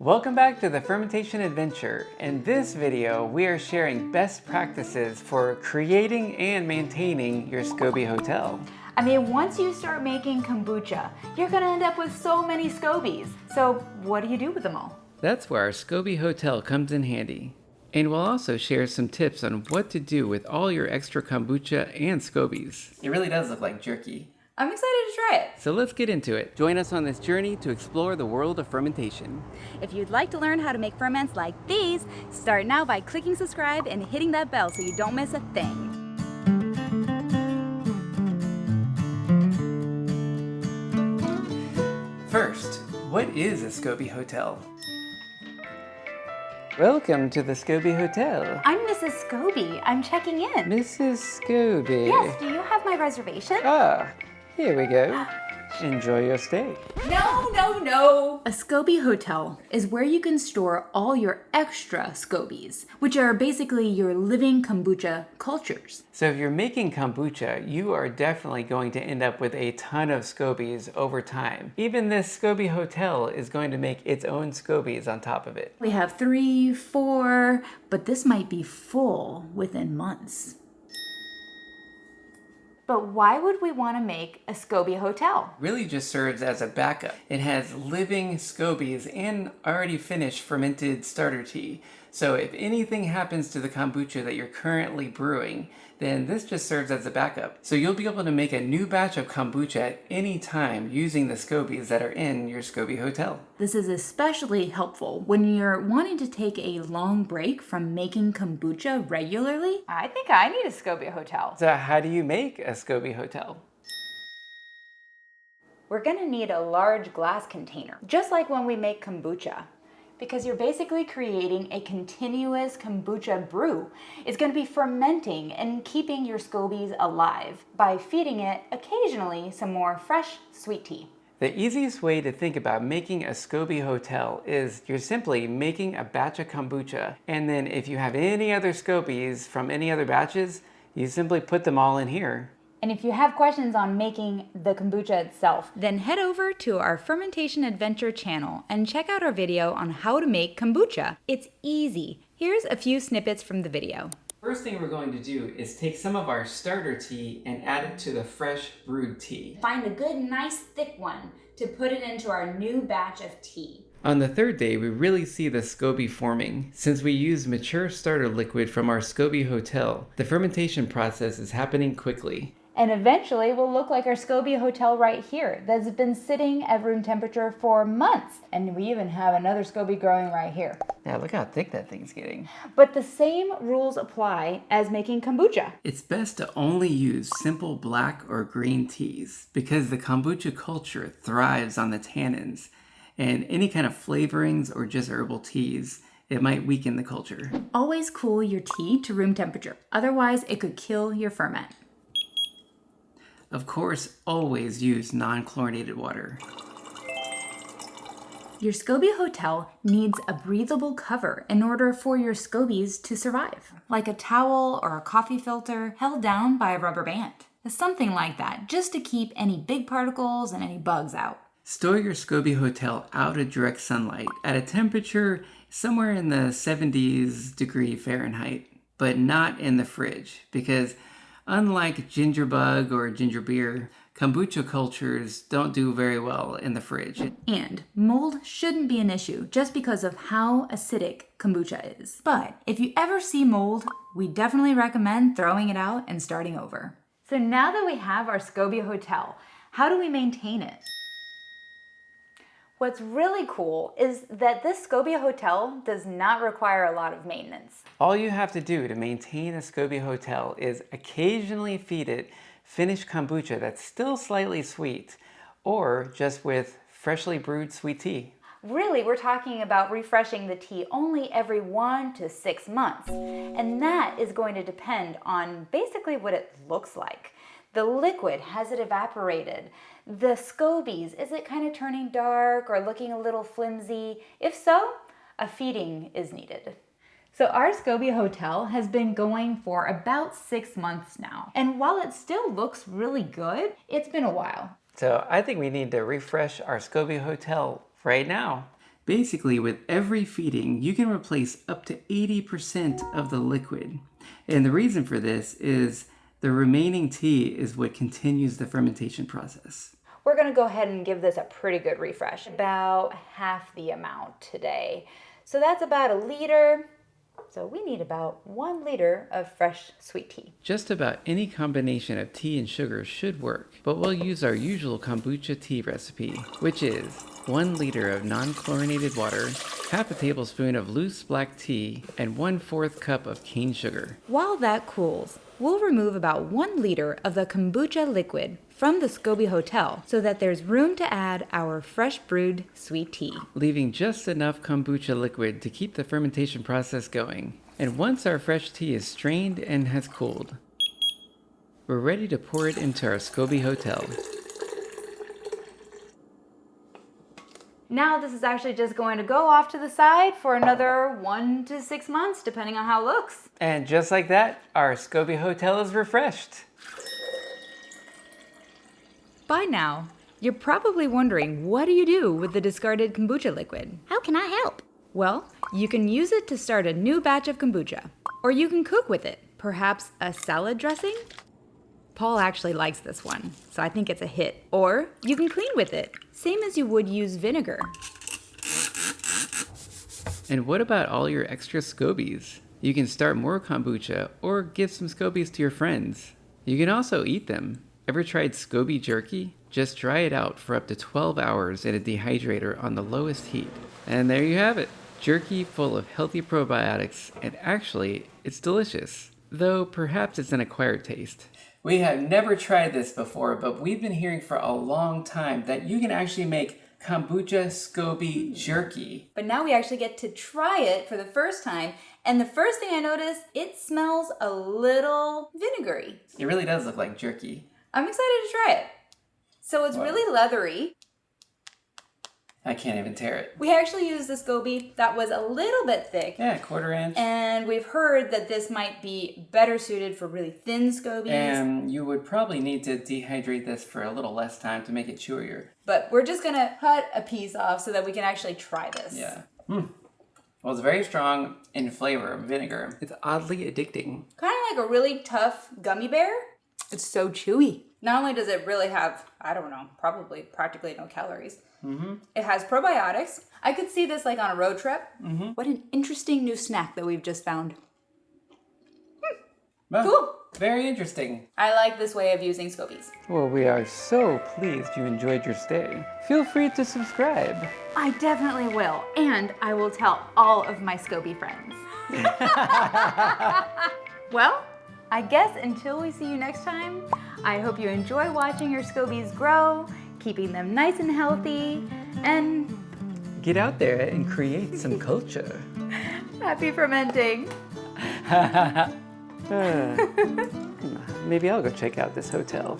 Welcome back to the Fermentation Adventure. In this video, we are sharing best practices for creating and maintaining your SCOBY hotel. I mean, once you start making kombucha, you're gonna end up with so many SCOBYs. So what do you do with them all? That's where our SCOBY hotel comes in handy. And we'll also share some tips on what to do with all your extra kombucha and SCOBYs. It really does look like jerky. I'm excited to try it. So let's get into it. Join us on this journey to explore the world of fermentation. If you'd like to learn how to make ferments like these, start now by clicking subscribe and hitting that bell so you don't miss a thing. First, what is a SCOBY hotel? Welcome to the SCOBY hotel. I'm Mrs. SCOBY. I'm checking in. Mrs. SCOBY. Yes, do you have my reservation? Ah, here we go. Enjoy your stay. No. A SCOBY hotel is where you can store all your extra SCOBYs, which are basically your living kombucha cultures. So if you're making kombucha, you are definitely going to end up with a ton of SCOBYs over time. Even this SCOBY hotel is going to make its own SCOBYs on top of it. We have 3, 4, but this might be full within months. But why would we want to make a SCOBY hotel? Really just serves as a backup. It has living SCOBYs and already finished fermented starter tea. So if anything happens to the kombucha that you're currently brewing, then this just serves as a backup. So you'll be able to make a new batch of kombucha at any time using the SCOBYs that are in your SCOBY hotel. This is especially helpful when you're wanting to take a long break from making kombucha regularly. I think I need a SCOBY hotel. So how do you make a SCOBY hotel? We're gonna need a large glass container, just like when we make kombucha, because you're basically creating a continuous kombucha brew. It's gonna be fermenting and keeping your SCOBYs alive by feeding it occasionally some more fresh sweet tea. The easiest way to think about making a SCOBY hotel is you're simply making a batch of kombucha, and then if you have any other SCOBYs from any other batches, you simply put them all in here. And if you have questions on making the kombucha itself, Then head over to our Fermentation Adventure channel and check out our video on how to make kombucha. It's easy. Here's a few snippets from the video. First thing we're going to do is take some of our starter tea and add it to the fresh brewed tea. find a good, nice, thick one to put it into our new batch of tea. On the third day, we really see the SCOBY forming. Since we use mature starter liquid from our SCOBY hotel, the fermentation process is happening quickly. And eventually will look like our SCOBY hotel right here that's been sitting at room temperature for months. And we even have another SCOBY growing right here. Yeah, look how thick that thing's getting. But the same rules apply as making kombucha. It's best to only use simple black or green teas because the kombucha culture thrives on the tannins, and any kind of flavorings or just herbal teas, it might weaken the culture. Always cool your tea to room temperature. Otherwise, it could kill your ferment. Of course, always use non-chlorinated water. Your SCOBY hotel needs a breathable cover in order for your SCOBYs to survive, like a towel or a coffee filter held down by a rubber band. Something like that, just to keep any big particles and any bugs out. Store your SCOBY hotel out of direct sunlight at a temperature somewhere in the 70s degree Fahrenheit, but not in the fridge, because unlike ginger bug or ginger beer, kombucha cultures don't do very well in the fridge. And mold shouldn't be an issue just because of how acidic kombucha is. But if you ever see mold, we definitely recommend throwing it out and starting over. So now that we have our SCOBY hotel, how do we maintain it? What's really cool is that this SCOBY hotel does not require a lot of maintenance. All you have to do to maintain a SCOBY hotel is occasionally feed it finished kombucha that's still slightly sweet, or just with freshly brewed sweet tea. Really, we're talking about refreshing the tea only every 1 to 6 months. And that is going to depend on basically what it looks like. The liquid, has it evaporated? The SCOBYs, is it kind of turning dark or looking a little flimsy? If so, a feeding is needed. So our SCOBY hotel has been going for about 6 months now. And while it still looks really good, it's been a while. So I think we need to refresh our SCOBY hotel right now. Basically, with every feeding, you can replace up to 80% of the liquid. And the reason for this is the remaining tea is what continues the fermentation process. We're gonna go ahead and give this a pretty good refresh, about half the amount today. So that's about 1 liter. So we need about 1 liter of fresh sweet tea. Just about any combination of tea and sugar should work, but we'll use our usual kombucha tea recipe, which is 1 liter of non-chlorinated water, half a tablespoon of loose black tea, and 1/4 cup of cane sugar. While that cools, we'll remove about 1 liter of the kombucha liquid from the SCOBY Hotel so that there's room to add our fresh brewed sweet tea. Leaving just enough kombucha liquid to keep the fermentation process going. And once our fresh tea is strained and has cooled, we're ready to pour it into our SCOBY Hotel. Now this is actually just going to go off to the side for another 1 to 6 months, depending on how it looks. And just like that, our SCOBY Hotel is refreshed. By now, you're probably wondering, what do you do with the discarded kombucha liquid? How can I help? Well, you can use it to start a new batch of kombucha, or you can cook with it. Perhaps a salad dressing? Paul actually likes this one, so I think it's a hit. Or you can clean with it, same as you would use vinegar. And what about all your extra SCOBYs? You can start more kombucha or give some SCOBYs to your friends. You can also eat them. Ever tried SCOBY jerky? Just dry it out for up to 12 hours in a dehydrator on the lowest heat. And there you have it. Jerky full of healthy probiotics, and actually, it's delicious. Though perhaps it's an acquired taste. We have never tried this before, but we've been hearing for a long time that you can actually make Kombucha SCOBY jerky. But now we actually get to try it for the first time. And the first thing I noticed, it smells a little vinegary. It really does look like jerky. I'm excited to try it. So it's really leathery. I can't even tear it. We actually used the SCOBY that was a little bit thick. Yeah, 1/4 inch. And we've heard that this might be better suited for really thin SCOBYs. And you would probably need to dehydrate this for a little less time to make it chewier. But we're just gonna cut a piece off so that we can actually try this. Yeah. Well, it's very strong in flavor, vinegar. It's oddly addicting. Kind of like a really tough gummy bear. It's so chewy. Not only does it really have, I don't know, probably practically no calories. It has probiotics. I could see this like on a road trip. What an interesting new snack that we've just found. Well, Cool. Very interesting. I like this way of using SCOBYs. Well, we are so pleased you enjoyed your stay. Feel free to subscribe. I definitely will. And I will tell all of my SCOBY friends. Well, I guess until we see you next time, I hope you enjoy watching your SCOBYs grow, keeping them nice and healthy, and Get out there and create some culture. happy fermenting. Maybe I'll go check out this hotel.